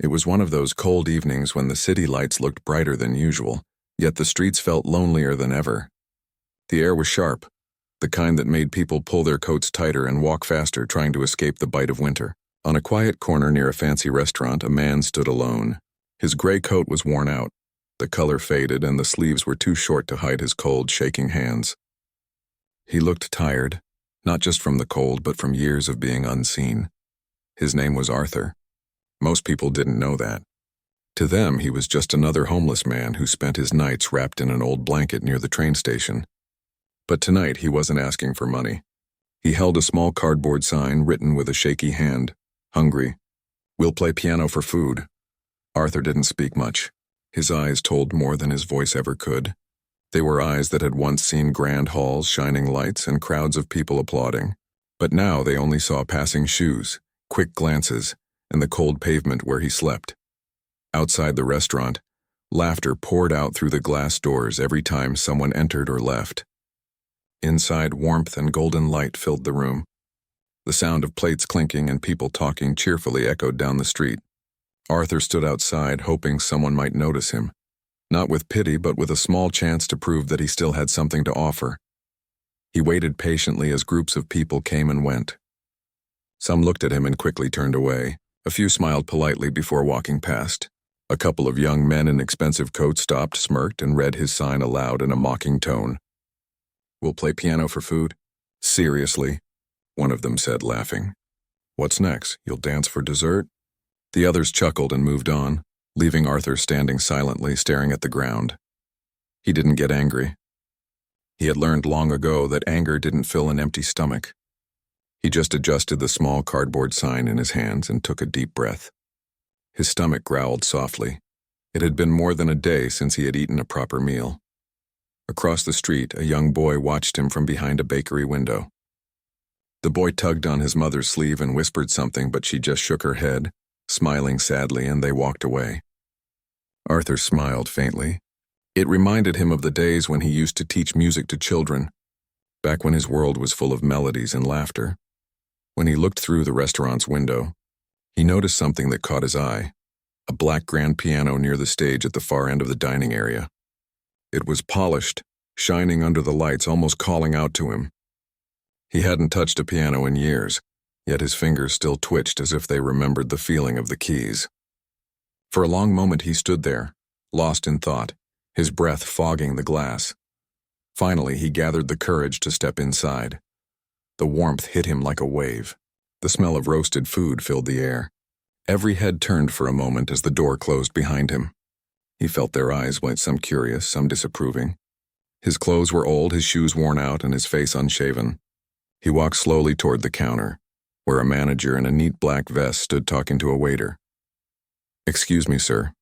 It was one of those cold evenings when the city lights looked brighter than usual, yet the streets felt lonelier than ever. The air was sharp, the kind that made people pull their coats tighter and walk faster trying to escape the bite of winter. On a quiet corner near a fancy restaurant, a man stood alone. His gray coat was worn out, the color faded, and the sleeves were too short to hide his cold, shaking hands. He looked tired, not just from the cold, but from years of being unseen. His name was Arthur. Most people didn't know that. To them, he was just another homeless man who spent his nights wrapped in an old blanket near the train station. But tonight, he wasn't asking for money. He held a small cardboard sign written with a shaky hand, "Hungry. We'll play piano for food." Arthur didn't speak much. His eyes told more than his voice ever could. They were eyes that had once seen grand halls, shining lights, and crowds of people applauding. But now they only saw passing shoes, quick glances, and the cold pavement where he slept. Outside the restaurant, laughter poured out through the glass doors every time someone entered or left. Inside, warmth and golden light filled the room. The sound of plates clinking and people talking cheerfully echoed down the street. Arthur stood outside, hoping someone might notice him. Not with pity, but with a small chance to prove that he still had something to offer. He waited patiently as groups of people came and went. Some looked at him and quickly turned away. A few smiled politely before walking past. A couple of young men in expensive coats stopped, smirked, and read his sign aloud in a mocking tone. "We'll play piano for food." "Seriously?" one of them said, laughing. "What's next? You'll dance for dessert?" The others chuckled and moved on, leaving Arthur standing silently, staring at the ground. He didn't get angry. He had learned long ago that anger didn't fill an empty stomach. He just adjusted the small cardboard sign in his hands and took a deep breath. His stomach growled softly. It had been more than a day since he had eaten a proper meal. Across the street, a young boy watched him from behind a bakery window. The boy tugged on his mother's sleeve and whispered something, but she just shook her head, smiling sadly, and they walked away. Arthur smiled faintly. It reminded him of the days when he used to teach music to children, back when his world was full of melodies and laughter. When he looked through the restaurant's window, he noticed something that caught his eye, a black grand piano near the stage at the far end of the dining area. It was polished, shining under the lights, almost calling out to him. He hadn't touched a piano in years, yet his fingers still twitched as if they remembered the feeling of the keys. For a long moment he stood there, lost in thought, his breath fogging the glass. Finally, he gathered the courage to step inside. The warmth hit him like a wave. The smell of roasted food filled the air. Every head turned for a moment as the door closed behind him. He felt their eyes, some curious, some disapproving. His clothes were old, his shoes worn out, and his face unshaven. He walked slowly toward the counter, where a manager in a neat black vest stood talking to a waiter. "Excuse me, sir,"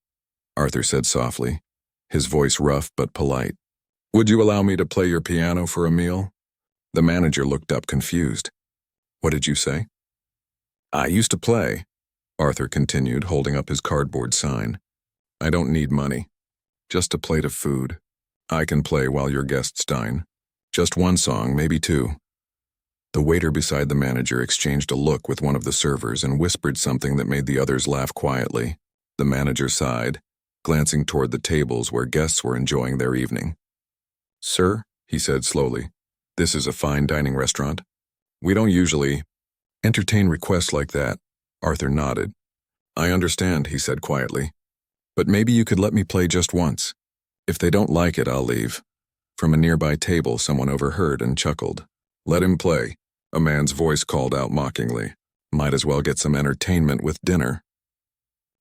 Arthur said softly, his voice rough but polite. "Would you allow me to play your piano for a meal?" The manager looked up confused. "What did you say?" "I used to play," Arthur continued, holding up his cardboard sign. "I don't need money. Just a plate of food. I can play while your guests dine. Just one song, maybe two." The waiter beside the manager exchanged a look with one of the servers and whispered something that made the others laugh quietly. The manager sighed, glancing toward the tables where guests were enjoying their evening. "Sir," he said slowly, "this is a fine dining restaurant. We don't usually entertain requests like that." Arthur nodded. "I understand," he said quietly. "But maybe you could let me play just once. If they don't like it, I'll leave." From a nearby table, someone overheard and chuckled. "Let him play," a man's voice called out mockingly. "Might as well get some entertainment with dinner."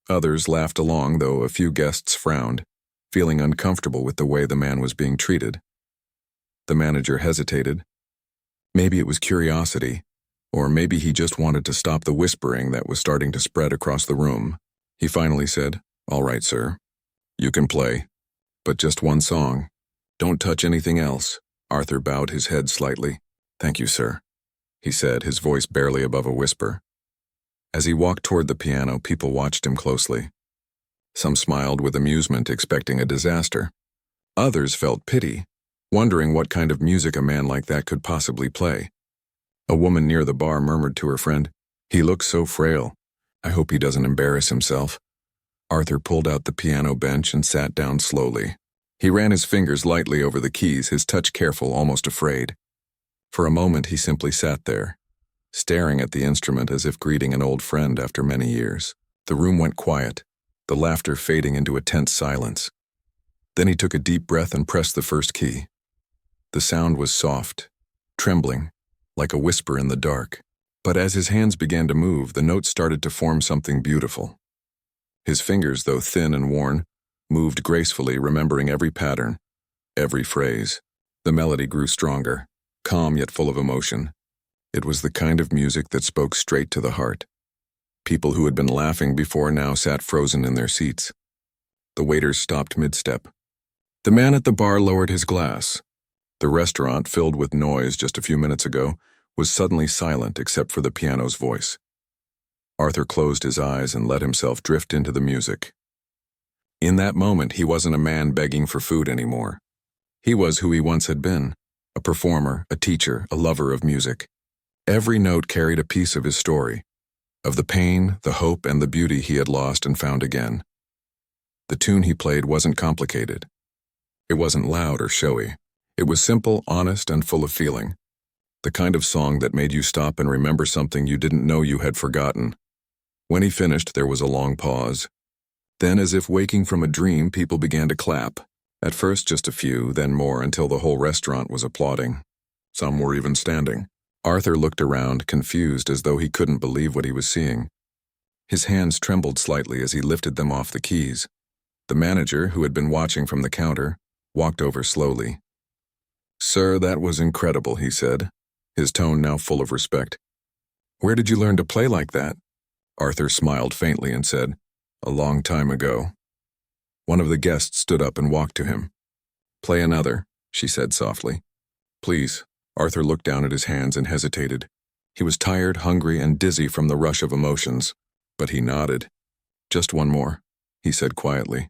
Others laughed along, though a few guests frowned, feeling uncomfortable with the way the man was being treated. The manager hesitated. Maybe it was curiosity, or maybe he just wanted to stop the whispering that was starting to spread across the room. He finally said, "All right, sir. You can play. But just one song. Don't touch anything else." Arthur bowed his head slightly. "Thank you, sir," he said, his voice barely above a whisper. As he walked toward the piano, people watched him closely. Some smiled with amusement, expecting a disaster. Others felt pity, wondering what kind of music a man like that could possibly play. A woman near the bar murmured to her friend, "He looks so frail. I hope he doesn't embarrass himself." Arthur pulled out the piano bench and sat down slowly. He ran his fingers lightly over the keys, his touch careful, almost afraid. For a moment he simply sat there, staring at the instrument as if greeting an old friend after many years. The room went quiet, the laughter fading into a tense silence. Then he took a deep breath and pressed the first key. The sound was soft, trembling, like a whisper in the dark. But as his hands began to move, the notes started to form something beautiful. His fingers, though thin and worn, moved gracefully, remembering every pattern, every phrase. The melody grew stronger, calm yet full of emotion. It was the kind of music that spoke straight to the heart. People who had been laughing before now sat frozen in their seats. The waiters stopped mid-step. The man at the bar lowered his glass. The restaurant, filled with noise just a few minutes ago, was suddenly silent except for the piano's voice. Arthur closed his eyes and let himself drift into the music. In that moment, he wasn't a man begging for food anymore. He was who he once had been, a performer, a teacher, a lover of music. Every note carried a piece of his story, of the pain, the hope, and the beauty he had lost and found again. The tune he played wasn't complicated. It wasn't loud or showy. It was simple, honest, and full of feeling. The kind of song that made you stop and remember something you didn't know you had forgotten. When he finished, there was a long pause. Then, as if waking from a dream, people began to clap. At first just a few, then more, until the whole restaurant was applauding. Some were even standing. Arthur looked around, confused, as though he couldn't believe what he was seeing. His hands trembled slightly as he lifted them off the keys. The manager, who had been watching from the counter, walked over slowly. "Sir, that was incredible," he said, his tone now full of respect. "Where did you learn to play like that?" Arthur smiled faintly and said, "A long time ago." One of the guests stood up and walked to him. "Play another," she said softly. "Please." Arthur looked down at his hands and hesitated. He was tired, hungry, and dizzy from the rush of emotions, but he nodded. "Just one more," he said quietly.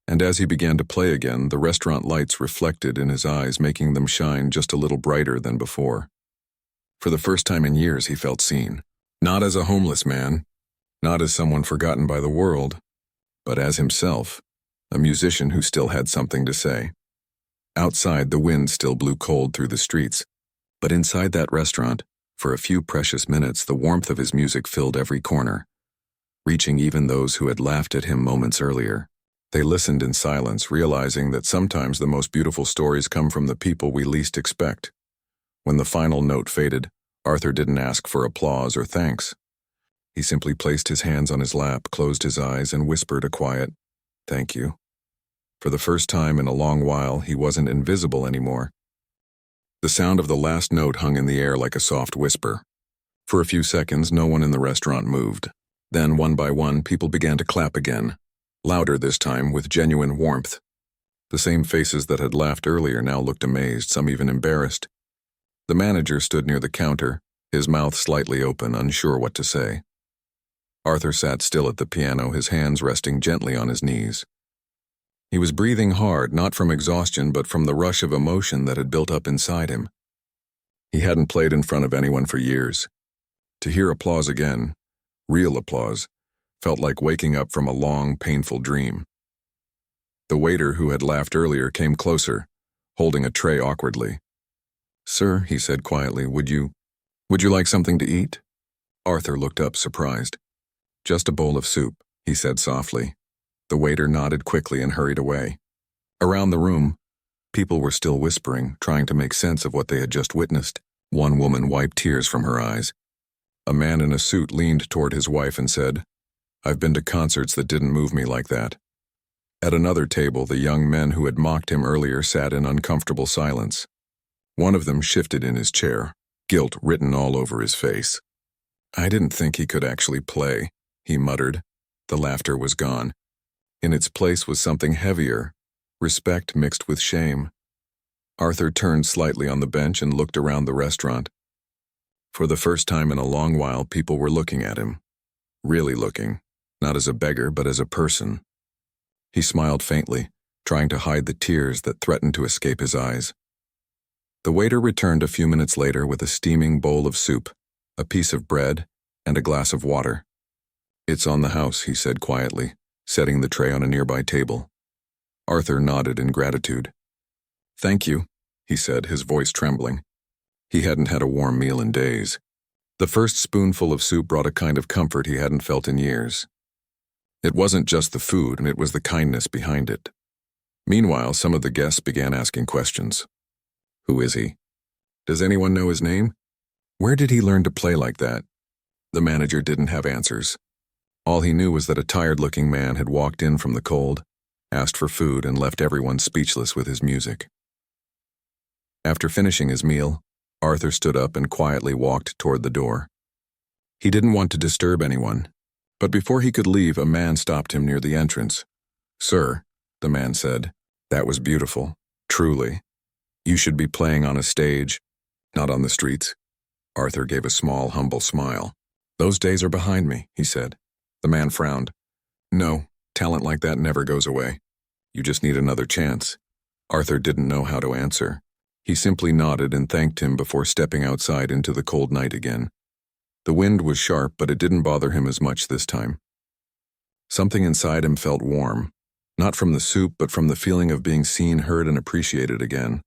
And as he began to play again, the restaurant lights reflected in his eyes, making them shine just a little brighter than before. For the first time in years, he felt seen. Not as a homeless man, not as someone forgotten by the world, but as himself, a musician who still had something to say. Outside, the wind still blew cold through the streets, but inside that restaurant, for a few precious minutes, the warmth of his music filled every corner, reaching even those who had laughed at him moments earlier. They listened in silence, realizing that sometimes the most beautiful stories come from the people we least expect. When the final note faded, Arthur didn't ask for applause or thanks. He simply placed his hands on his lap, closed his eyes, and whispered a quiet, "Thank you." For the first time in a long while, he wasn't invisible anymore. The sound of the last note hung in the air like a soft whisper. For a few seconds, no one in the restaurant moved. Then, one by one, people began to clap again, louder this time, with genuine warmth. The same faces that had laughed earlier now looked amazed, some even embarrassed. The manager stood near the counter, his mouth slightly open, unsure what to say. Arthur sat still at the piano, his hands resting gently on his knees. He was breathing hard, not from exhaustion, but from the rush of emotion that had built up inside him. He hadn't played in front of anyone for years. To hear applause again, real applause, felt like waking up from a long, painful dream. The waiter who had laughed earlier came closer, holding a tray awkwardly. "Sir," he said quietly, would you like something to eat?" Arthur looked up, surprised. "Just a bowl of soup," he said softly. The waiter nodded quickly and hurried away. Around the room, people were still whispering, trying to make sense of what they had just witnessed. One woman wiped tears from her eyes. A man in a suit leaned toward his wife and said, "I've been to concerts that didn't move me like that." At another table, the young men who had mocked him earlier sat in uncomfortable silence. One of them shifted in his chair, guilt written all over his face. "I didn't think he could actually play," he muttered. The laughter was gone. In its place was something heavier, respect mixed with shame. Arthur turned slightly on the bench and looked around the restaurant. For the first time in a long while, people were looking at him. Really looking, not as a beggar, but as a person. He smiled faintly, trying to hide the tears that threatened to escape his eyes. The waiter returned a few minutes later with a steaming bowl of soup, a piece of bread, and a glass of water. "It's on the house," he said quietly, setting the tray on a nearby table. Arthur nodded in gratitude. "Thank you," he said, his voice trembling. He hadn't had a warm meal in days. The first spoonful of soup brought a kind of comfort he hadn't felt in years. It wasn't just the food, and it was the kindness behind it. Meanwhile, some of the guests began asking questions. Who is he? Does anyone know his name? Where did he learn to play like that? The manager didn't have answers. All he knew was that a tired-looking man had walked in from the cold, asked for food, and left everyone speechless with his music. After finishing his meal, Arthur stood up and quietly walked toward the door. He didn't want to disturb anyone, but before he could leave, a man stopped him near the entrance. "Sir," the man said, "that was beautiful, truly. You should be playing on a stage, not on the streets." Arthur gave a small, humble smile. "Those days are behind me," he said. The man frowned. "No, talent like that never goes away. You just need another chance." Arthur didn't know how to answer. He simply nodded and thanked him before stepping outside into the cold night again. The wind was sharp, but it didn't bother him as much this time. Something inside him felt warm, not from the soup, but from the feeling of being seen, heard, and appreciated again.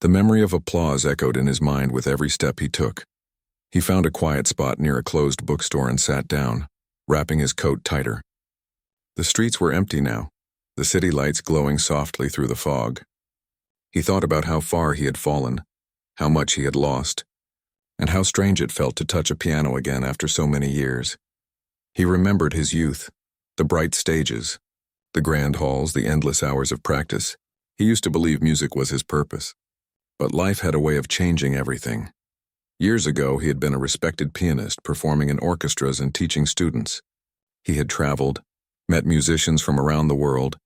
The memory of applause echoed in his mind with every step he took. He found a quiet spot near a closed bookstore and sat down, wrapping his coat tighter. The streets were empty now, the city lights glowing softly through the fog. He thought about how far he had fallen, how much he had lost, and how strange it felt to touch a piano again after so many years. He remembered his youth, the bright stages, the grand halls, the endless hours of practice. He used to believe music was his purpose. But life had a way of changing everything. Years ago, he had been a respected pianist, performing in orchestras and teaching students. He had traveled, met musicians from around the world,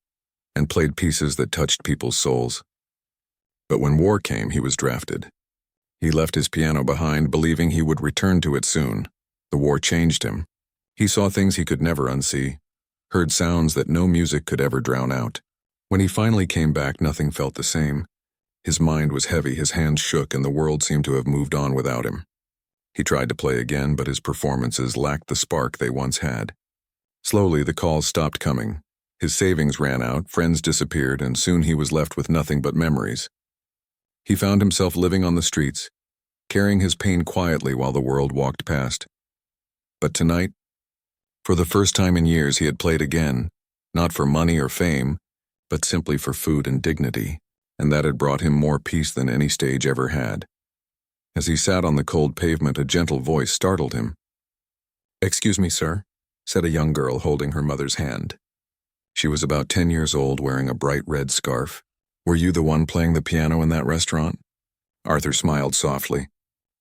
and played pieces that touched people's souls. But when war came, he was drafted. He left his piano behind, believing he would return to it soon. The war changed him. He saw things he could never unsee, heard sounds that no music could ever drown out. When he finally came back, nothing felt the same. His mind was heavy, his hands shook, and the world seemed to have moved on without him. He tried to play again, but his performances lacked the spark they once had. Slowly, the calls stopped coming. His savings ran out, friends disappeared, and soon he was left with nothing but memories. He found himself living on the streets, carrying his pain quietly while the world walked past. But tonight, for the first time in years, he had played again, not for money or fame, but simply for food and dignity, and that had brought him more peace than any stage ever had. As he sat on the cold pavement, a gentle voice startled him. "Excuse me, sir," said a young girl holding her mother's hand. She was about 10 years old, wearing a bright red scarf. "Were you the one playing the piano in that restaurant?" Arthur smiled softly.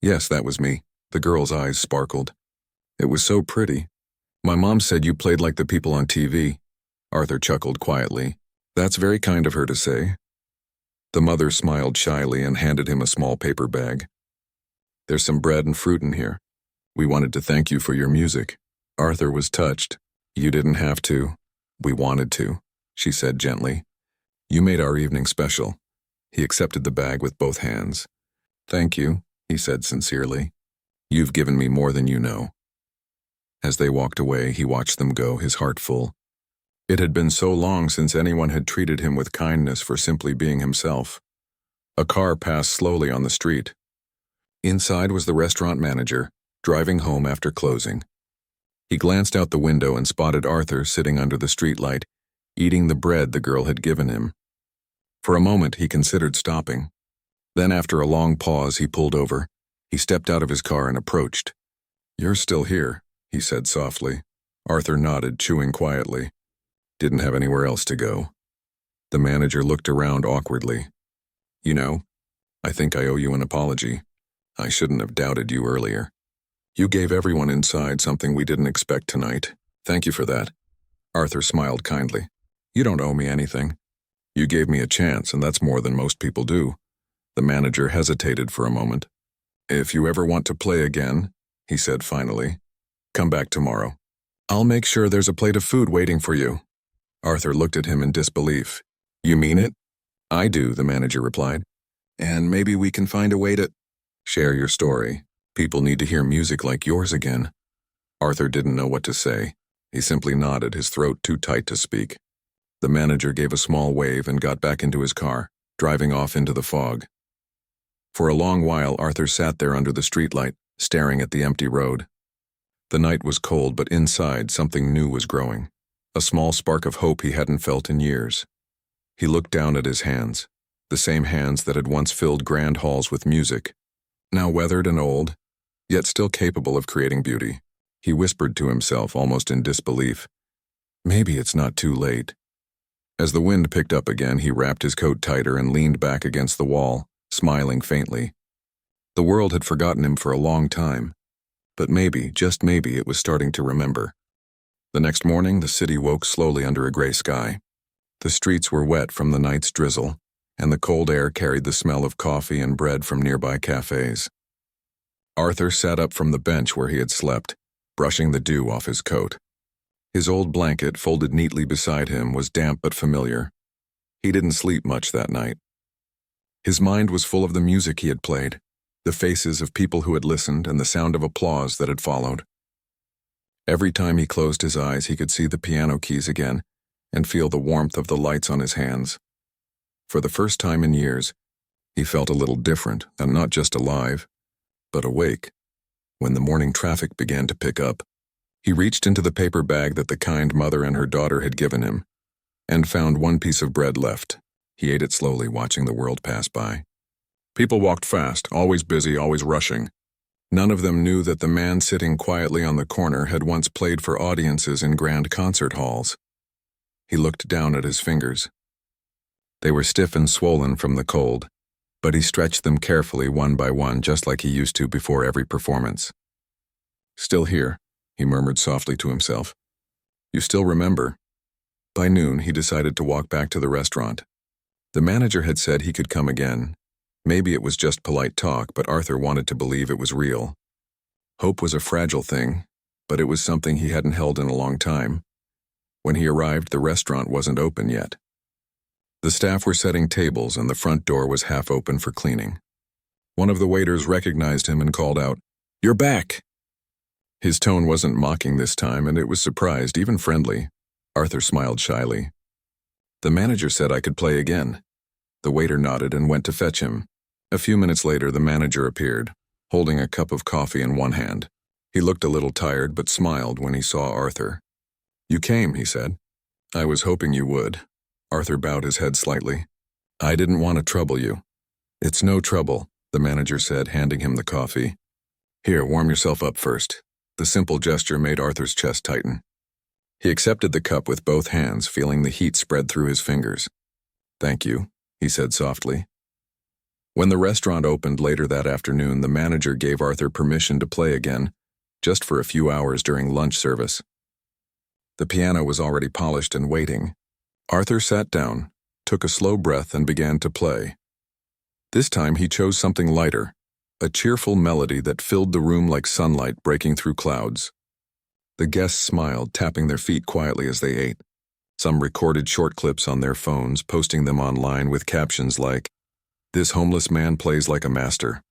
"Yes, that was me." The girl's eyes sparkled. "It was so pretty. My mom said you played like the people on TV." Arthur chuckled quietly. "That's very kind of her to say." The mother smiled shyly and handed him a small paper bag. "There's some bread and fruit in here. We wanted to thank you for your music." Arthur was touched. "You didn't have to. We wanted to," she said gently. "You made our evening special." He accepted the bag with both hands. "Thank you," he said sincerely. "You've given me more than you know." As they walked away, he watched them go, his heart full. It had been so long since anyone had treated him with kindness for simply being himself. A car passed slowly on the street. Inside was the restaurant manager, driving home after closing. He glanced out the window and spotted Arthur sitting under the streetlight, eating the bread the girl had given him. For a moment, he considered stopping. Then, after a long pause, he pulled over. He stepped out of his car and approached. "You're still here," he said softly. Arthur nodded, chewing quietly. "Didn't have anywhere else to go." The manager looked around awkwardly. "You know, I think I owe you an apology. I shouldn't have doubted you earlier. You gave everyone inside something we didn't expect tonight. Thank you for that." Arthur smiled kindly. "You don't owe me anything. You gave me a chance, and that's more than most people do." The manager hesitated for a moment. "If you ever want to play again," he said finally, "come back tomorrow. I'll make sure there's a plate of food waiting for you." Arthur looked at him in disbelief. "You mean it?" "I do," the manager replied. "And maybe we can find a way to—" "Share your story. People need to hear music like yours again." Arthur didn't know what to say. He simply nodded, his throat too tight to speak. The manager gave a small wave and got back into his car, driving off into the fog. For a long while, Arthur sat there under the streetlight, staring at the empty road. The night was cold, but inside something new was growing, a small spark of hope he hadn't felt in years. He looked down at his hands, the same hands that had once filled grand halls with music, now weathered and old, yet still capable of creating beauty. He whispered to himself, almost in disbelief, "Maybe it's not too late." As the wind picked up again, he wrapped his coat tighter and leaned back against the wall, smiling faintly. The world had forgotten him for a long time, but maybe, just maybe, it was starting to remember. The next morning, the city woke slowly under a gray sky. The streets were wet from the night's drizzle, and the cold air carried the smell of coffee and bread from nearby cafes. Arthur sat up from the bench where he had slept, brushing the dew off his coat. His old blanket, folded neatly beside him, was damp but familiar. He didn't sleep much that night. His mind was full of the music he had played, the faces of people who had listened, and the sound of applause that had followed. Every time he closed his eyes, he could see the piano keys again and feel the warmth of the lights on his hands. For the first time in years, he felt a little different, and not just alive, but awake. When the morning traffic began to pick up, he reached into the paper bag that the kind mother and her daughter had given him, and found one piece of bread left. He ate it slowly, watching the world pass by. People walked fast, always busy, always rushing. None of them knew that the man sitting quietly on the corner had once played for audiences in grand concert halls. He looked down at his fingers. They were stiff and swollen from the cold, but he stretched them carefully one by one, just like he used to before every performance. "Still here," he murmured softly to himself. "You still remember?" By noon, he decided to walk back to the restaurant. The manager had said he could come again. Maybe it was just polite talk, but Arthur wanted to believe it was real. Hope was a fragile thing, but it was something he hadn't held in a long time. When he arrived, the restaurant wasn't open yet. The staff were setting tables, and the front door was half open for cleaning. One of the waiters recognized him and called out, "You're back!" His tone wasn't mocking this time, and it was surprised, even friendly. Arthur smiled shyly. "The manager said I could play again." The waiter nodded and went to fetch him. A few minutes later, the manager appeared, holding a cup of coffee in one hand. He looked a little tired, but smiled when he saw Arthur. "You came," he said. "I was hoping you would." Arthur bowed his head slightly. "I didn't want to trouble you." "It's no trouble," the manager said, handing him the coffee. "Here, warm yourself up first." The simple gesture made Arthur's chest tighten. He accepted the cup with both hands, feeling the heat spread through his fingers. "Thank you," he said softly. When the restaurant opened later that afternoon, the manager gave Arthur permission to play again, just for a few hours during lunch service. The piano was already polished and waiting. Arthur sat down, took a slow breath, and began to play. This time he chose something lighter, a cheerful melody that filled the room like sunlight breaking through clouds. The guests smiled, tapping their feet quietly as they ate. Some recorded short clips on their phones, posting them online with captions like, "This homeless man plays like a master."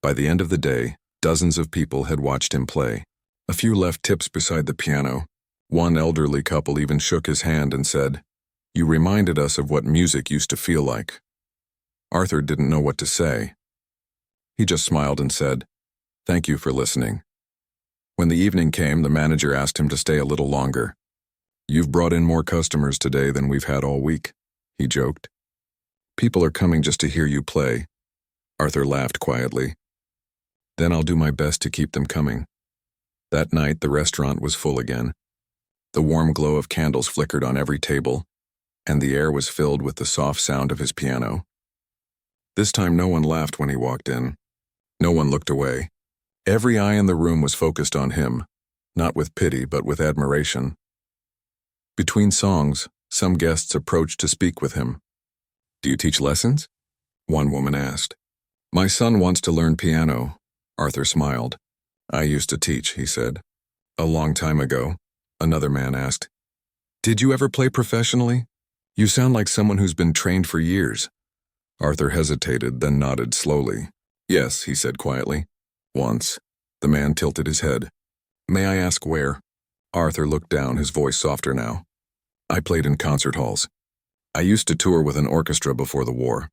By the end of the day, dozens of people had watched him play. A few left tips beside the piano. One elderly couple even shook his hand and said, "You reminded us of what music used to feel like." Arthur didn't know what to say. He just smiled and said, "Thank you for listening." When the evening came, the manager asked him to stay a little longer. "You've brought in more customers today than we've had all week," he joked. "People are coming just to hear you play." Arthur laughed quietly. "Then I'll do my best to keep them coming." That night, the restaurant was full again. The warm glow of candles flickered on every table, and the air was filled with the soft sound of his piano. This time no one laughed when he walked in. No one looked away. Every eye in the room was focused on him, not with pity but with admiration. Between songs, some guests approached to speak with him. "Do you teach lessons?" one woman asked. "My son wants to learn piano." Arthur smiled. "I used to teach," he said. "A long time ago," another man asked. "Did you ever play professionally? You sound like someone who's been trained for years." Arthur hesitated, then nodded slowly. "Yes," he said quietly. "Once." The man tilted his head. "May I ask where?" Arthur looked down, his voice softer now. I played in concert halls. I used to tour with an orchestra before the war.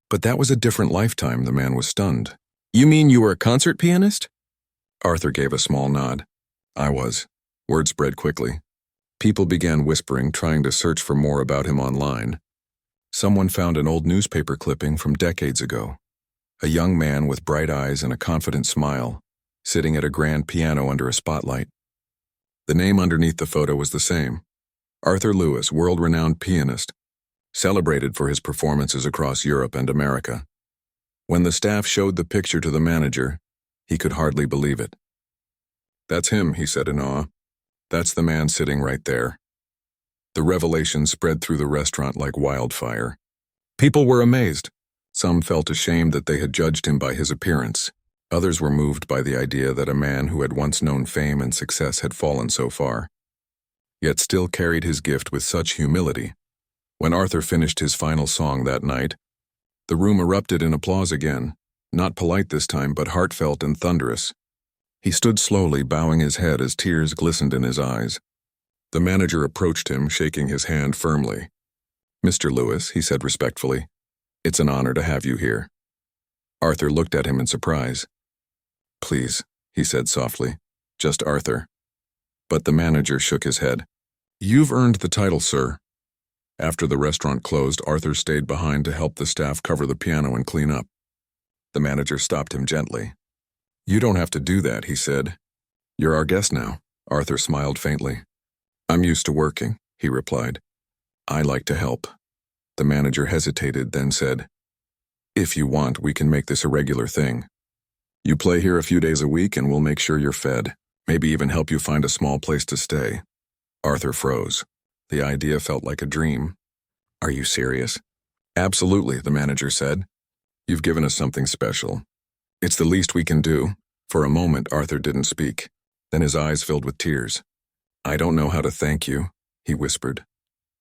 But that was a different lifetime, the man was stunned. You mean you were a concert pianist? Arthur gave a small nod. I was. Word spread quickly. People began whispering, trying to search for more about him online. Someone found an old newspaper clipping from decades ago. A young man with bright eyes and a confident smile, sitting at a grand piano under a spotlight. The name underneath the photo was the same. Arthur Lewis, world-renowned pianist, celebrated for his performances across Europe and America. When the staff showed the picture to the manager, he could hardly believe it. That's him, he said in awe. That's the man sitting right there. The revelation spread through the restaurant like wildfire. People were amazed. Some felt ashamed that they had judged him by his appearance. Others were moved by the idea that a man who had once known fame and success had fallen so far, yet still carried his gift with such humility. When Arthur finished his final song that night, the room erupted in applause again, not polite this time, but heartfelt and thunderous. He stood slowly, bowing his head as tears glistened in his eyes. The manager approached him, shaking his hand firmly. Mr. Lewis, he said respectfully, it's an honor to have you here. Arthur looked at him in surprise. Please, he said softly, just Arthur. But the manager shook his head. You've earned the title, sir. After the restaurant closed, Arthur stayed behind to help the staff cover the piano and clean up. The manager stopped him gently. You don't have to do that, he said. You're our guest now. Arthur smiled faintly. I'm used to working, he replied. I like to help. The manager hesitated, then said, If you want, we can make this a regular thing. You play here a few days a week and we'll make sure you're fed, maybe even help you find a small place to stay. Arthur froze. The idea felt like a dream. Are you serious? Absolutely, the manager said. You've given us something special. It's the least we can do. For a moment, Arthur didn't speak. Then his eyes filled with tears. I don't know how to thank you, he whispered.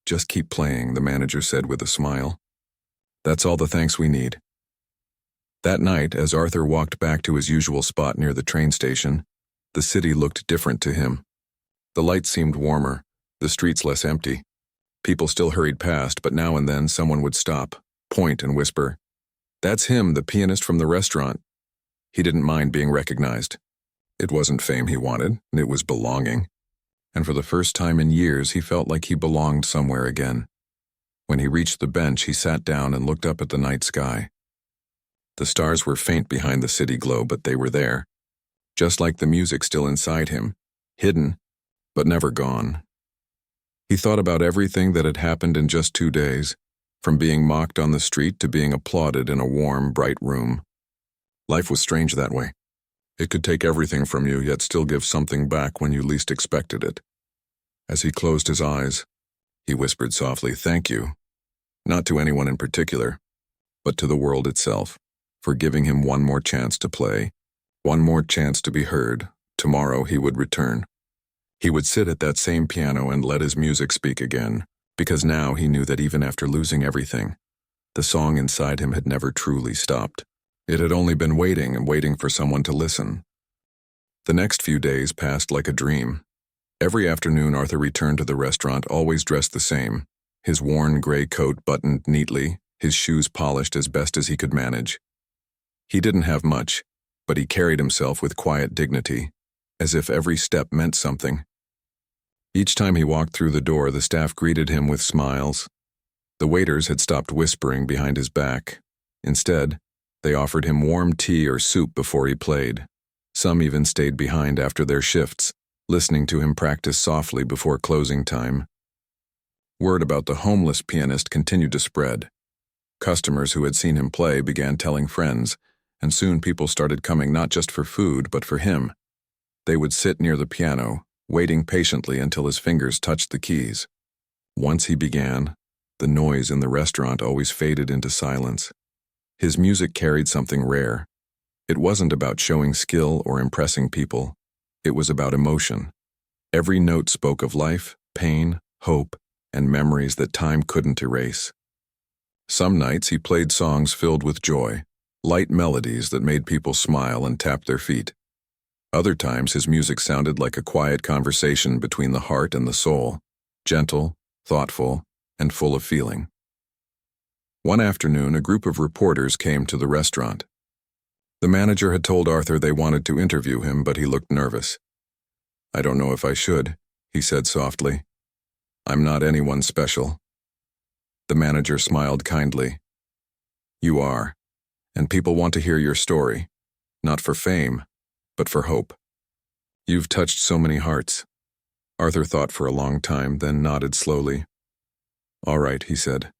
Just keep playing, the manager said with a smile. That's all the thanks we need. That night, as Arthur walked back to his usual spot near the train station, the city looked different to him. The lights seemed warmer, the streets less empty. People still hurried past, but now and then someone would stop, point, and whisper, That's him, the pianist from the restaurant. He didn't mind being recognized. It wasn't fame he wanted, it was belonging. And for the first time in years, he felt like he belonged somewhere again. When he reached the bench, he sat down and looked up at the night sky. The stars were faint behind the city glow, but they were there, just like the music still inside him, hidden, but never gone. He thought about everything that had happened in just 2 days, from being mocked on the street to being applauded in a warm, bright room. Life was strange that way. It could take everything from you, yet still give something back when you least expected it. As he closed his eyes, he whispered softly, Thank you, not to anyone in particular, but to the world itself, for giving him one more chance to play, one more chance to be heard. Tomorrow he would return. He would sit at that same piano and let his music speak again, because now he knew that even after losing everything, the song inside him had never truly stopped. It had only been waiting and waiting for someone to listen. The next few days passed like a dream. Every afternoon Arthur returned to the restaurant, always dressed the same, his worn gray coat buttoned neatly, his shoes polished as best as he could manage. He didn't have much, but he carried himself with quiet dignity, as if every step meant something. Each time he walked through the door, the staff greeted him with smiles. The waiters had stopped whispering behind his back. Instead, they offered him warm tea or soup before he played. Some even stayed behind after their shifts, listening to him practice softly before closing time. Word about the homeless pianist continued to spread. Customers who had seen him play began telling friends, and soon people started coming not just for food, but for him. They would sit near the piano, waiting patiently until his fingers touched the keys. Once he began, the noise in the restaurant always faded into silence. His music carried something rare. It wasn't about showing skill or impressing people. It was about emotion. Every note spoke of life, pain, hope, and memories that time couldn't erase. Some nights he played songs filled with joy, light melodies that made people smile and tap their feet. Other times his music sounded like a quiet conversation between the heart and the soul, gentle, thoughtful, and full of feeling. One afternoon, a group of reporters came to the restaurant. The manager had told Arthur they wanted to interview him, but he looked nervous. "I don't know if I should," he said softly. "I'm not anyone special." The manager smiled kindly. "You are, and people want to hear your story, not for fame, but for hope. You've touched so many hearts." Arthur thought for a long time, then nodded slowly. "All right," he said.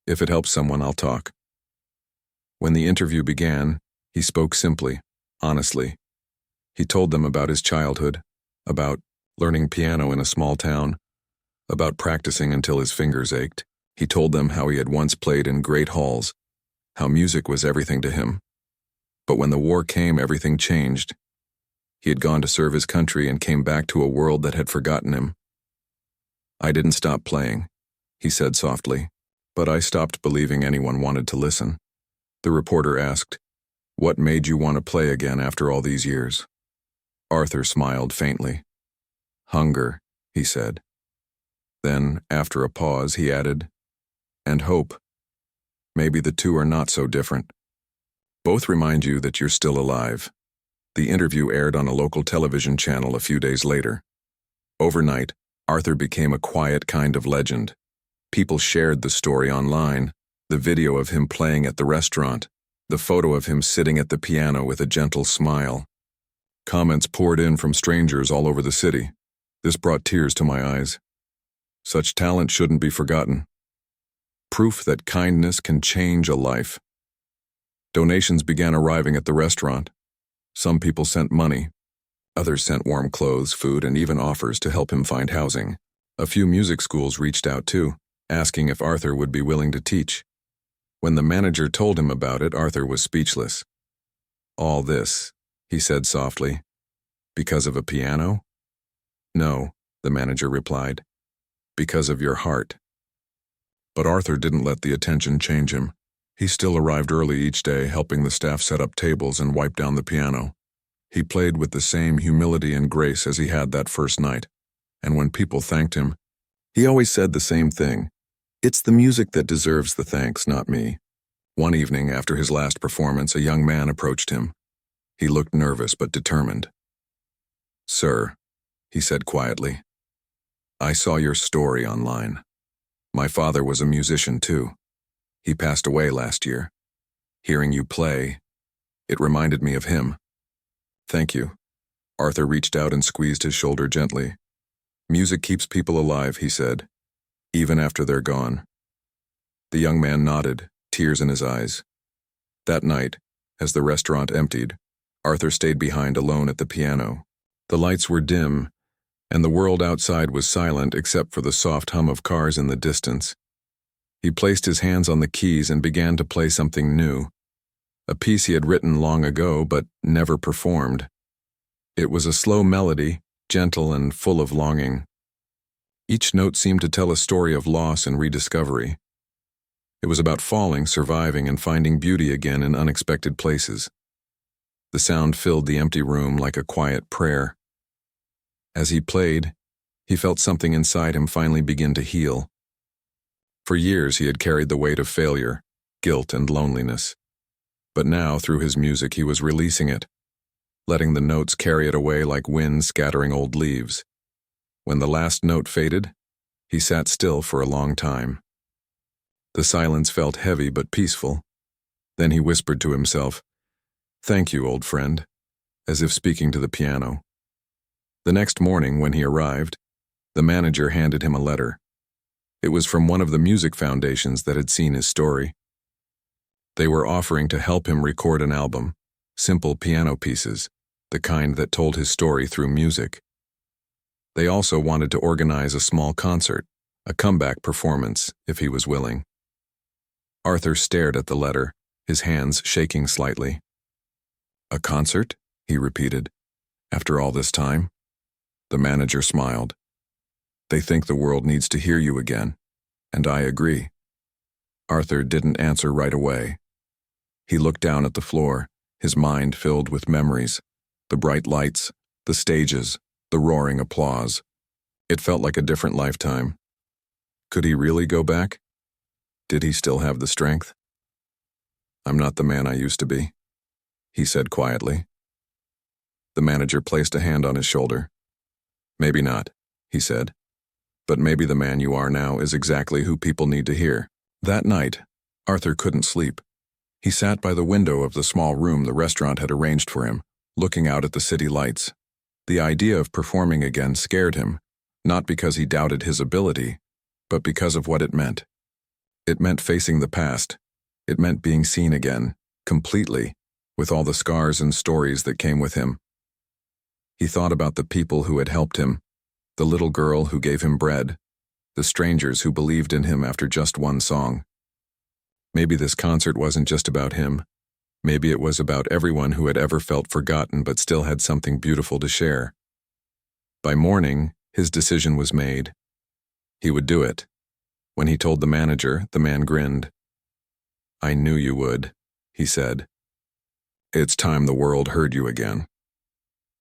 "If it helps someone, I'll talk." When the interview began, he spoke simply, honestly. He told them about his childhood, about learning piano in a small town, about practicing until his fingers ached. He told them how he had once played in great halls, how music was everything to him. But when the war came, everything changed. He had gone to serve his country and came back to a world that had forgotten him. "I didn't stop playing," he said softly, "but I stopped believing anyone wanted to listen." The reporter asked, "What made you want to play again after all these years?" Arthur smiled faintly. "Hunger," he said. Then, after a pause, he added, "And hope. Maybe the two are not so different. Both remind you that you're still alive." The interview aired on a local television channel a few days later. Overnight, Arthur became a quiet kind of legend. People shared the story online, the video of him playing at the restaurant, the photo of him sitting at the piano with a gentle smile. Comments poured in from strangers all over the city. This brought tears to my eyes. Such talent shouldn't be forgotten. Proof that kindness can change a life. Donations began arriving at the restaurant. Some people sent money. Others sent warm clothes, food, and even offers to help him find housing. A few music schools reached out too, asking if Arthur would be willing to teach. When the manager told him about it, Arthur was speechless. "All this," he said softly, "because of a piano?" "No," the manager replied, "because of your heart." But Arthur didn't let the attention change him. He still arrived early each day, helping the staff set up tables and wipe down the piano. He played with the same humility and grace as he had that first night, and when people thanked him, he always said the same thing: "It's the music that deserves the thanks, not me." One evening, after his last performance, a young man approached him. He looked nervous but determined. "Sir," he said quietly, "I saw your story online. My father was a musician too. He passed away last year. Hearing you play, it reminded me of him." "Thank you." Arthur reached out and squeezed his shoulder gently. "Music keeps people alive," he said, "even after they're gone." The young man nodded, tears in his eyes. That night, as the restaurant emptied, Arthur stayed behind alone at the piano. The lights were dim, and the world outside was silent except for the soft hum of cars in the distance. He placed his hands on the keys and began to play something new, a piece he had written long ago but never performed. It was a slow melody, gentle and full of longing. Each note seemed to tell a story of loss and rediscovery. It was about falling, surviving, and finding beauty again in unexpected places. The sound filled the empty room like a quiet prayer. As he played, he felt something inside him finally begin to heal. For years he had carried the weight of failure, guilt, and loneliness. But now, through his music, he was releasing it, letting the notes carry it away like wind scattering old leaves. When the last note faded, he sat still for a long time. The silence felt heavy but peaceful. Then he whispered to himself, "Thank you, old friend," as if speaking to the piano. The next morning, when he arrived, the manager handed him a letter. It was from one of the music foundations that had seen his story. They were offering to help him record an album, simple piano pieces, the kind that told his story through music. They also wanted to organize a small concert, a comeback performance, if he was willing. Arthur stared at the letter, his hands shaking slightly. "A concert?" he repeated. "After all this time?" The manager smiled. "They think the world needs to hear you again, and I agree." Arthur didn't answer right away. He looked down at the floor, his mind filled with memories. The bright lights, the stages, the roaring applause. It felt like a different lifetime. Could he really go back? Did he still have the strength? "I'm not the man I used to be," he said quietly. The manager placed a hand on his shoulder. "Maybe not," he said. "But maybe the man you are now is exactly who people need to hear." That night, Arthur couldn't sleep. He sat by the window of the small room the restaurant had arranged for him, looking out at the city lights. The idea of performing again scared him, not because he doubted his ability, but because of what it meant. It meant facing the past. It meant being seen again, completely, with all the scars and stories that came with him. He thought about the people who had helped him, the little girl who gave him bread, the strangers who believed in him after just one song. Maybe this concert wasn't just about him. Maybe it was about everyone who had ever felt forgotten but still had something beautiful to share. By morning, his decision was made. He would do it. When he told the manager, the man grinned. "I knew you would," he said. "It's time the world heard you again."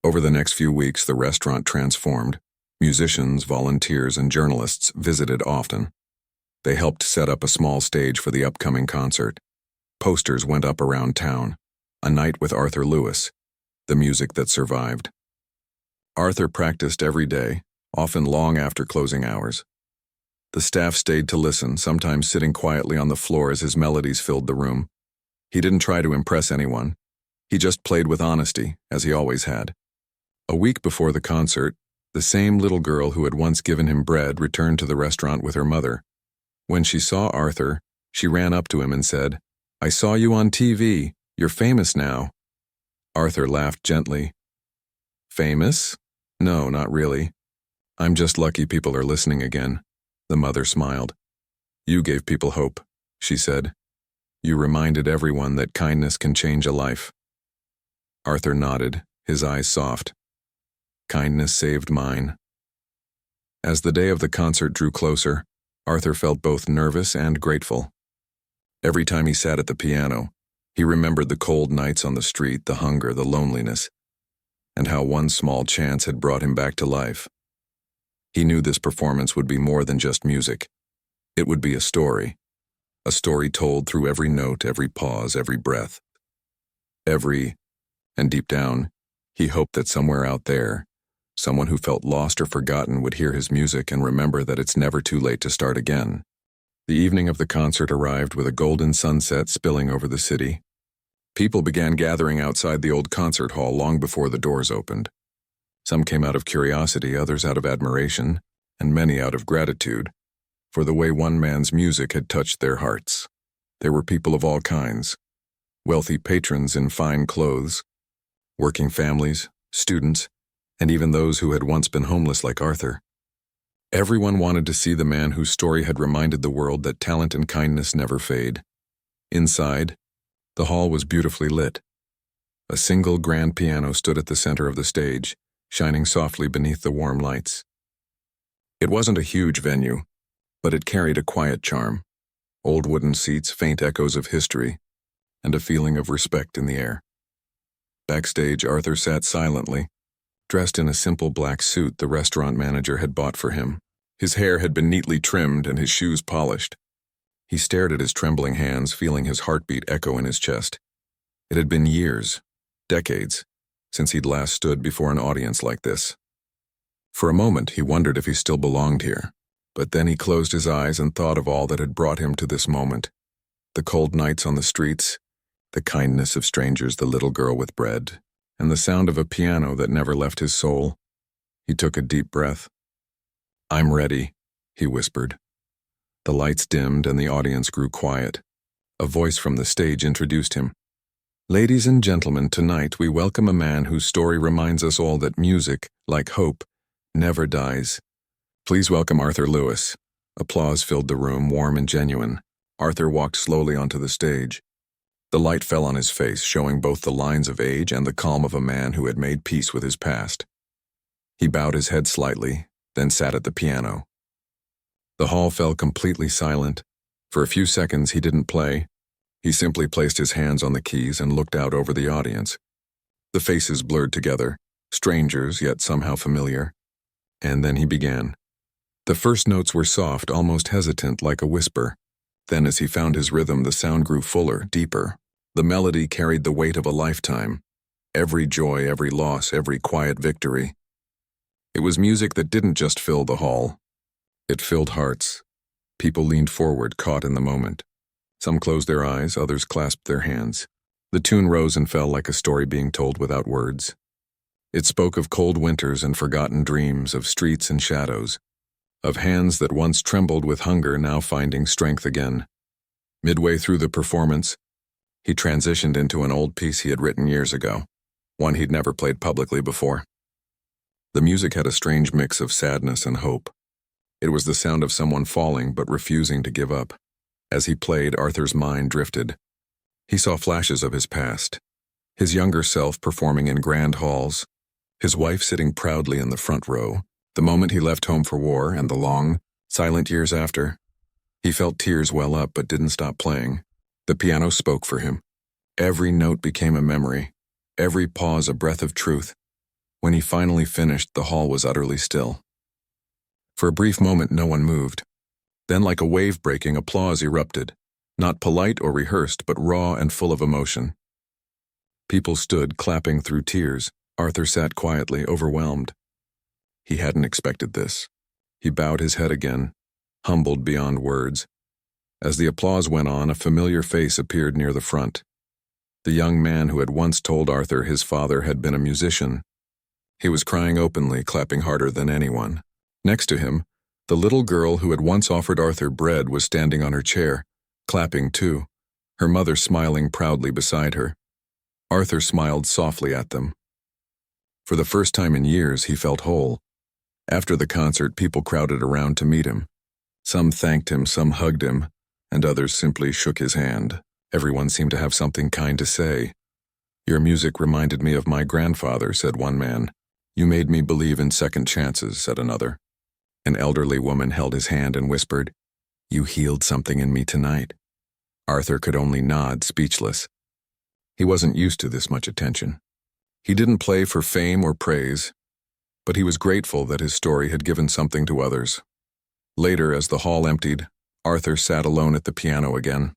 Over the next few weeks, the restaurant transformed. Musicians, volunteers, and journalists visited often. They helped set up a small stage for the upcoming concert. Posters went up around town. "A night with Arthur Lewis," the music that survived. Arthur practiced every day, often long after closing hours. The staff stayed to listen, sometimes sitting quietly on the floor as his melodies filled the room. He didn't try to impress anyone. He just played with honesty, as he always had. A week before the concert, the same little girl who had once given him bread returned to the restaurant with her mother. When she saw Arthur, she ran up to him and said, "I saw you on TV. You're famous now." Arthur laughed gently. "Famous? No, not really. I'm just lucky people are listening again." The mother smiled. "You gave people hope," she said. "You reminded everyone that kindness can change a life." Arthur nodded, his eyes soft. "Kindness saved mine." As the day of the concert drew closer, Arthur felt both nervous and grateful. Every time he sat at the piano, he remembered the cold nights on the street, the hunger, the loneliness, and how one small chance had brought him back to life. He knew this performance would be more than just music. It would be a story told through every note, every pause, every breath. And deep down, he hoped that somewhere out there, someone who felt lost or forgotten would hear his music and remember that it's never too late to start again. The evening of the concert arrived with a golden sunset spilling over the city. People began gathering outside the old concert hall long before the doors opened. Some came out of curiosity, others out of admiration, and many out of gratitude, for the way one man's music had touched their hearts. There were people of all kinds, wealthy patrons in fine clothes, working families, students, and even those who had once been homeless like Arthur. Everyone wanted to see the man whose story had reminded the world that talent and kindness never fade. Inside, the hall was beautifully lit. A single grand piano stood at the center of the stage, shining softly beneath the warm lights. It wasn't a huge venue, but it carried a quiet charm. Old wooden seats, faint echoes of history, and a feeling of respect in the air. Backstage, Arthur sat silently, dressed in a simple black suit the restaurant manager had bought for him. His hair had been neatly trimmed and his shoes polished. He stared at his trembling hands, feeling his heartbeat echo in his chest. It had been years, decades, since he'd last stood before an audience like this. For a moment, he wondered if he still belonged here, but then he closed his eyes and thought of all that had brought him to this moment. The cold nights on the streets, the kindness of strangers, the little girl with bread, and the sound of a piano that never left his soul. He took a deep breath. "I'm ready," he whispered. The lights dimmed and the audience grew quiet. A voice from the stage introduced him. "Ladies and gentlemen, tonight we welcome a man whose story reminds us all that music, like hope, never dies. Please welcome Arthur Lewis." Applause filled the room, warm and genuine. Arthur walked slowly onto the stage. The light fell on his face, showing both the lines of age and the calm of a man who had made peace with his past. He bowed his head slightly, then sat at the piano. The hall fell completely silent. For a few seconds he didn't play. He simply placed his hands on the keys and looked out over the audience. The faces blurred together, strangers yet somehow familiar. And then he began. The first notes were soft, almost hesitant, like a whisper. Then as he found his rhythm, the sound grew fuller, deeper. The melody carried the weight of a lifetime. Every joy, every loss, every quiet victory. It was music that didn't just fill the hall. It filled hearts. People leaned forward, caught in the moment. Some closed their eyes, others clasped their hands. The tune rose and fell like a story being told without words. It spoke of cold winters and forgotten dreams, of streets and shadows, of hands that once trembled with hunger now finding strength again. Midway through the performance, he transitioned into an old piece he had written years ago, one he'd never played publicly before. The music had a strange mix of sadness and hope. It was the sound of someone falling but refusing to give up. As he played, Arthur's mind drifted. He saw flashes of his past, his younger self performing in grand halls, his wife sitting proudly in the front row, the moment he left home for war, and the long, silent years after. He felt tears well up but didn't stop playing. The piano spoke for him. Every note became a memory, every pause a breath of truth. When he finally finished, the hall was utterly still. For a brief moment, no one moved. Then, like a wave breaking, applause erupted, not polite or rehearsed, but raw and full of emotion. People stood, clapping through tears. Arthur sat quietly, overwhelmed. He hadn't expected this. He bowed his head again, humbled beyond words. As the applause went on, a familiar face appeared near the front. The young man who had once told Arthur his father had been a musician. He was crying openly, clapping harder than anyone. Next to him, the little girl who had once offered Arthur bread was standing on her chair, clapping too, her mother smiling proudly beside her. Arthur smiled softly at them. For the first time in years, he felt whole. After the concert, people crowded around to meet him. Some thanked him, some hugged him, and others simply shook his hand. Everyone seemed to have something kind to say. "Your music reminded me of my grandfather," said one man. "You made me believe in second chances," said another. An elderly woman held his hand and whispered, "You healed something in me tonight." Arthur could only nod, speechless. He wasn't used to this much attention. He didn't play for fame or praise, but he was grateful that his story had given something to others. Later, as the hall emptied, Arthur sat alone at the piano again.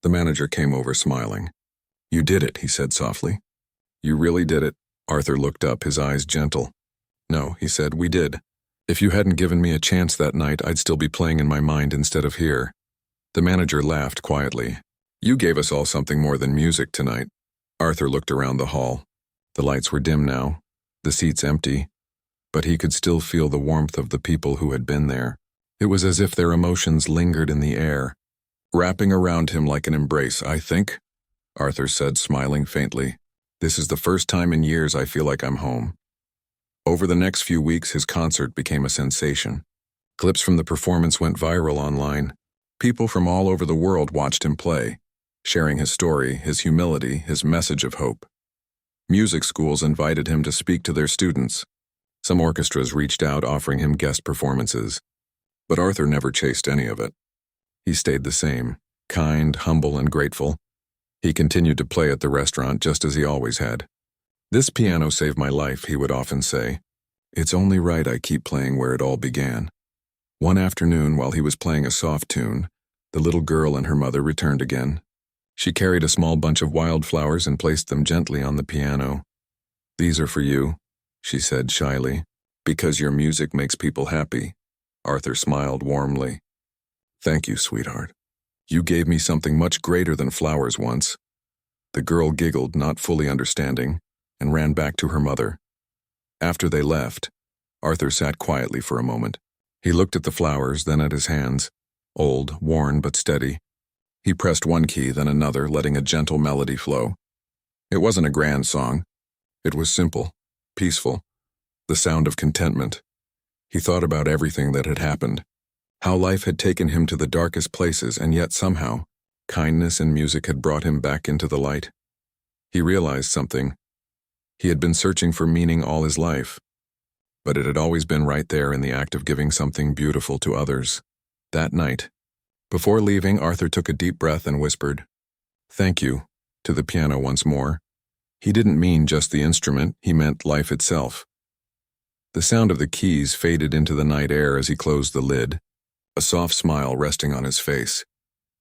The manager came over smiling. "You did it," he said softly. "You really did it." Arthur looked up, his eyes gentle. "No," he said, "we did. If you hadn't given me a chance that night, I'd still be playing in my mind instead of here." The manager laughed quietly. "You gave us all something more than music tonight." Arthur looked around the hall. The lights were dim now, the seats empty, but he could still feel the warmth of the people who had been there. It was as if their emotions lingered in the air, wrapping around him like an embrace. "I think," Arthur said, smiling faintly, "this is the first time in years I feel like I'm home." Over the next few weeks, his concert became a sensation. Clips from the performance went viral online. People from all over the world watched him play, sharing his story, his humility, his message of hope. Music schools invited him to speak to their students. Some orchestras reached out, offering him guest performances. But Arthur never chased any of it. He stayed the same, kind, humble, and grateful. He continued to play at the restaurant just as he always had. "This piano saved my life," he would often say. "It's only right I keep playing where it all began." One afternoon, while he was playing a soft tune, the little girl and her mother returned again. She carried a small bunch of wildflowers and placed them gently on the piano. "These are for you," she said shyly, "because your music makes people happy." Arthur smiled warmly. "Thank you, sweetheart. You gave me something much greater than flowers once." The girl giggled, not fully understanding, and ran back to her mother. After they left, Arthur sat quietly for a moment. He looked at the flowers, then at his hands, old, worn, but steady. He pressed one key, then another, letting a gentle melody flow. It wasn't a grand song. It was simple, peaceful, the sound of contentment. He thought about everything that had happened, how life had taken him to the darkest places, and yet somehow, kindness and music had brought him back into the light. He realized something. He had been searching for meaning all his life, but it had always been right there in the act of giving something beautiful to others. That night, before leaving, Arthur took a deep breath and whispered, "Thank you," to the piano once more. He didn't mean just the instrument, he meant life itself. The sound of the keys faded into the night air as he closed the lid, a soft smile resting on his face.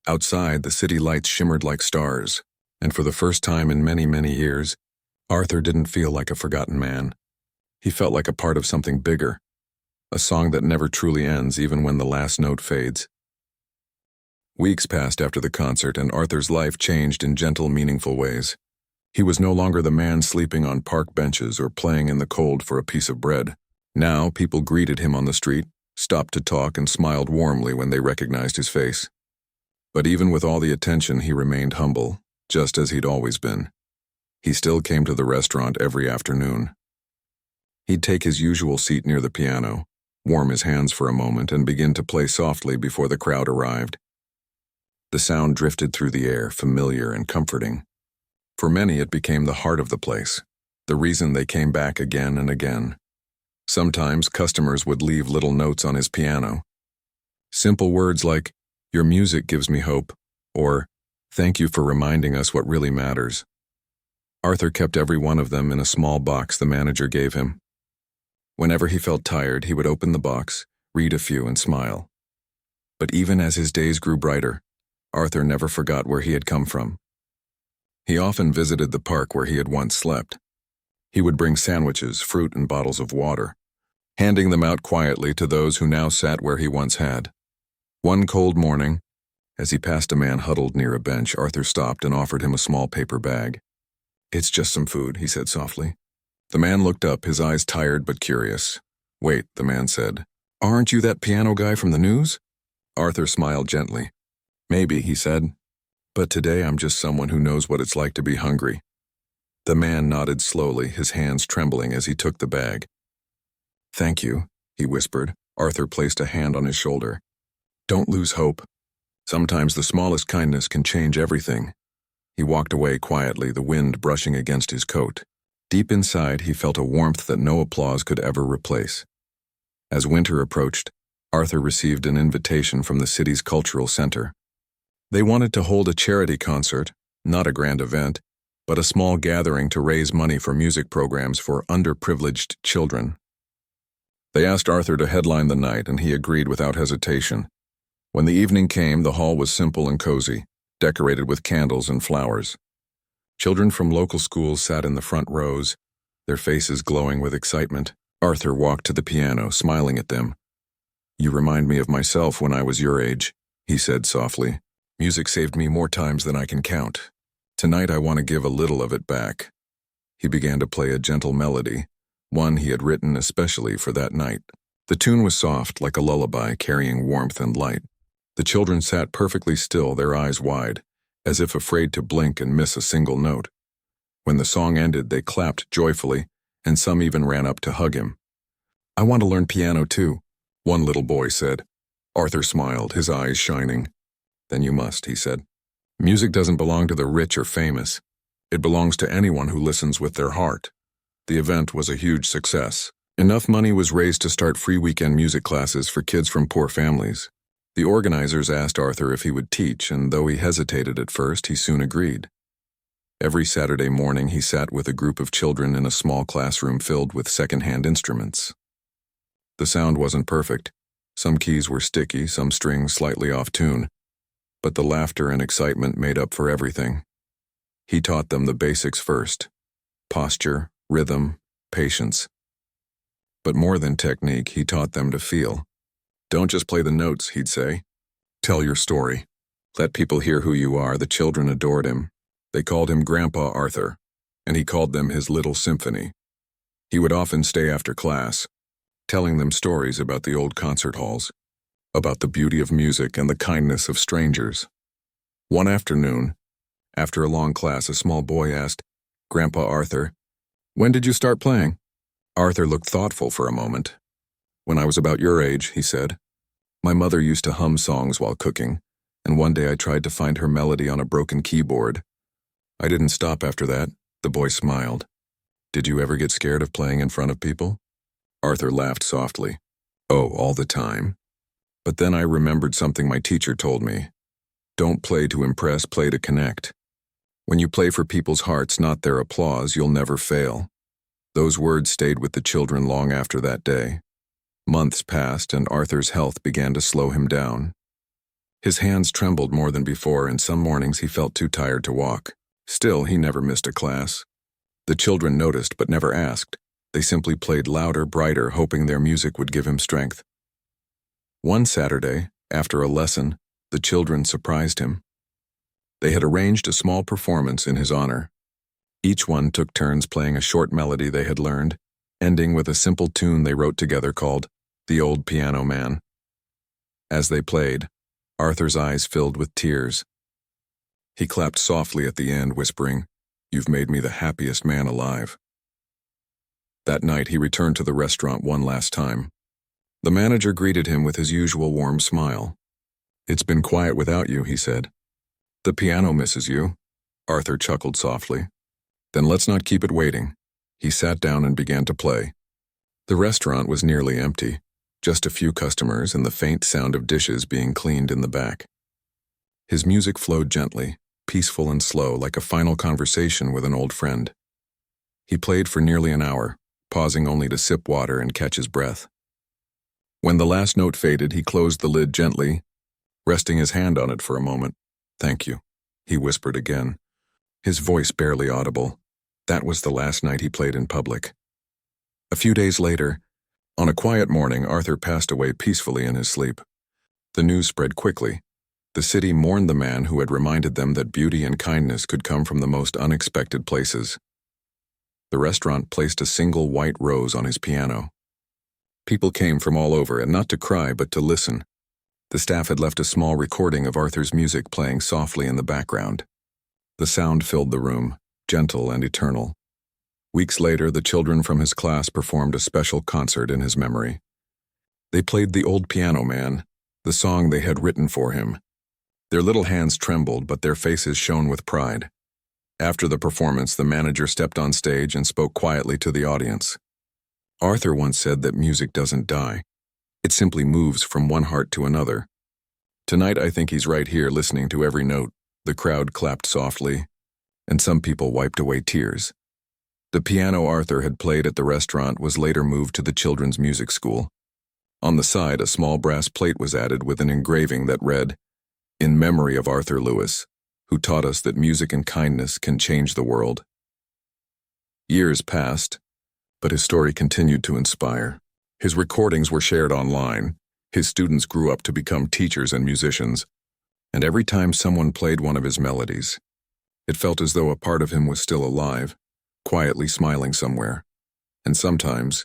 Outside, the city lights shimmered like stars, and for the first time in many, many years, Arthur didn't feel like a forgotten man. He felt like a part of something bigger, a song that never truly ends even when the last note fades. Weeks passed after the concert, and Arthur's life changed in gentle, meaningful ways. He was no longer the man sleeping on park benches or playing in the cold for a piece of bread. Now, people greeted him on the street, stopped to talk, and smiled warmly when they recognized his face. But even with all the attention, he remained humble, just as he'd always been. He still came to the restaurant every afternoon. He'd take his usual seat near the piano, warm his hands for a moment, and begin to play softly before the crowd arrived. The sound drifted through the air, familiar and comforting. For many, it became the heart of the place, the reason they came back again and again. Sometimes customers would leave little notes on his piano. Simple words like, "Your music gives me hope," or, "Thank you for reminding us what really matters." Arthur kept every one of them in a small box the manager gave him. Whenever he felt tired, he would open the box, read a few, and smile. But even as his days grew brighter, Arthur never forgot where he had come from. He often visited the park where he had once slept. He would bring sandwiches, fruit, and bottles of water, handing them out quietly to those who now sat where he once had. One cold morning, as he passed a man huddled near a bench, Arthur stopped and offered him a small paper bag. "It's just some food," he said softly. The man looked up, his eyes tired but curious. "Wait," the man said. "Aren't you that piano guy from the news?" Arthur smiled gently. "Maybe," he said. "But today I'm just someone who knows what it's like to be hungry." The man nodded slowly, his hands trembling as he took the bag. "Thank you," he whispered. Arthur placed a hand on his shoulder. "Don't lose hope. Sometimes the smallest kindness can change everything." He walked away quietly, the wind brushing against his coat. Deep inside, he felt a warmth that no applause could ever replace. As winter approached, Arthur received an invitation from the city's cultural center. They wanted to hold a charity concert, not a grand event, but a small gathering to raise money for music programs for underprivileged children. They asked Arthur to headline the night, and he agreed without hesitation. When the evening came, the hall was simple and cozy, decorated with candles and flowers. Children from local schools sat in the front rows, their faces glowing with excitement. Arthur walked to the piano, smiling at them. "You remind me of myself when I was your age," he said softly. "Music saved me more times than I can count. Tonight I want to give a little of it back." He began to play a gentle melody, one he had written especially for that night. The tune was soft, like a lullaby, carrying warmth and light. The children sat perfectly still, their eyes wide, as if afraid to blink and miss a single note. When the song ended, they clapped joyfully, and some even ran up to hug him. "I want to learn piano too," one little boy said. Arthur smiled, his eyes shining. "Then you must," he said. "Music doesn't belong to the rich or famous. It belongs to anyone who listens with their heart." The event was a huge success. Enough money was raised to start free weekend music classes for kids from poor families. The organizers asked Arthur if he would teach, and though he hesitated at first, he soon agreed. Every Saturday morning, he sat with a group of children in a small classroom filled with second-hand instruments. The sound wasn't perfect. Some keys were sticky, some strings slightly off tune. But the laughter and excitement made up for everything. He taught them the basics first: posture, rhythm, patience. But more than technique, he taught them to feel. "Don't just play the notes," he'd say. "Tell your story. Let people hear who you are." The children adored him. They called him Grandpa Arthur, and he called them his little symphony. He would often stay after class, telling them stories about the old concert halls, about the beauty of music and the kindness of strangers. One afternoon, after a long class, a small boy asked, "Grandpa Arthur, when did you start playing?" Arthur looked thoughtful for a moment. "When I was about your age," he said. "My mother used to hum songs while cooking, and one day I tried to find her melody on a broken keyboard. I didn't stop after that." The boy smiled. "Did you ever get scared of playing in front of people?" Arthur laughed softly. "Oh, all the time. But then I remembered something my teacher told me. Don't play to impress, play to connect." When you play for people's hearts, not their applause, you'll never fail. Those words stayed with the children long after that day. Months passed, and Arthur's health began to slow him down. His hands trembled more than before, and some mornings he felt too tired to walk. Still, he never missed a class. The children noticed but never asked. They simply played louder, brighter, hoping their music would give him strength. One Saturday, after a lesson, the children surprised him. They had arranged a small performance in his honor. Each one took turns playing a short melody they had learned, ending with a simple tune they wrote together called "The Old Piano Man." As they played, Arthur's eyes filled with tears. He clapped softly at the end, whispering, "You've made me the happiest man alive." That night he returned to the restaurant one last time. The manager greeted him with his usual warm smile. "It's been quiet without you," he said. "The piano misses you." Arthur chuckled softly. "Then let's not keep it waiting." He sat down and began to play. The restaurant was nearly empty, just a few customers and the faint sound of dishes being cleaned in the back. His music flowed gently, peaceful and slow, like a final conversation with an old friend. He played for nearly an hour, pausing only to sip water and catch his breath. When the last note faded, he closed the lid gently, resting his hand on it for a moment. "Thank you," he whispered again, his voice barely audible. That was the last night he played in public. A few days later, on a quiet morning, Arthur passed away peacefully in his sleep. The news spread quickly. The city mourned the man who had reminded them that beauty and kindness could come from the most unexpected places. The restaurant placed a single white rose on his piano. People came from all over, and not to cry, but to listen. The staff had left a small recording of Arthur's music playing softly in the background. The sound filled the room, gentle and eternal. Weeks later, the children from his class performed a special concert in his memory. They played "The Old Piano Man," the song they had written for him. Their little hands trembled, but their faces shone with pride. After the performance, the manager stepped on stage and spoke quietly to the audience. Arthur once said that music doesn't die. It simply moves from one heart to another. Tonight, I think he's right here listening to every note. The crowd clapped softly, and some people wiped away tears. The piano Arthur had played at the restaurant was later moved to the children's music school. On the side, a small brass plate was added with an engraving that read, "In memory of Arthur Lewis, who taught us that music and kindness can change the world." Years passed, but his story continued to inspire. His recordings were shared online, his students grew up to become teachers and musicians, and every time someone played one of his melodies, it felt as though a part of him was still alive, quietly smiling somewhere. And sometimes,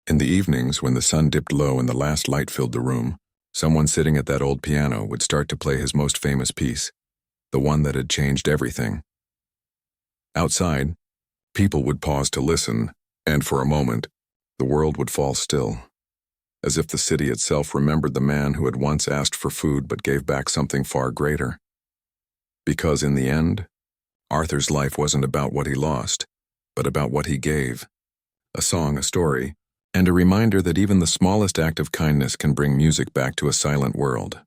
in the evenings when the sun dipped low and the last light filled the room, someone sitting at that old piano would start to play his most famous piece, the one that had changed everything. Outside, people would pause to listen, and for a moment, the world would fall still, as if the city itself remembered the man who had once asked for food but gave back something far greater. Because in the end, Arthur's life wasn't about what he lost, but about what he gave. A song, a story, and a reminder that even the smallest act of kindness can bring music back to a silent world.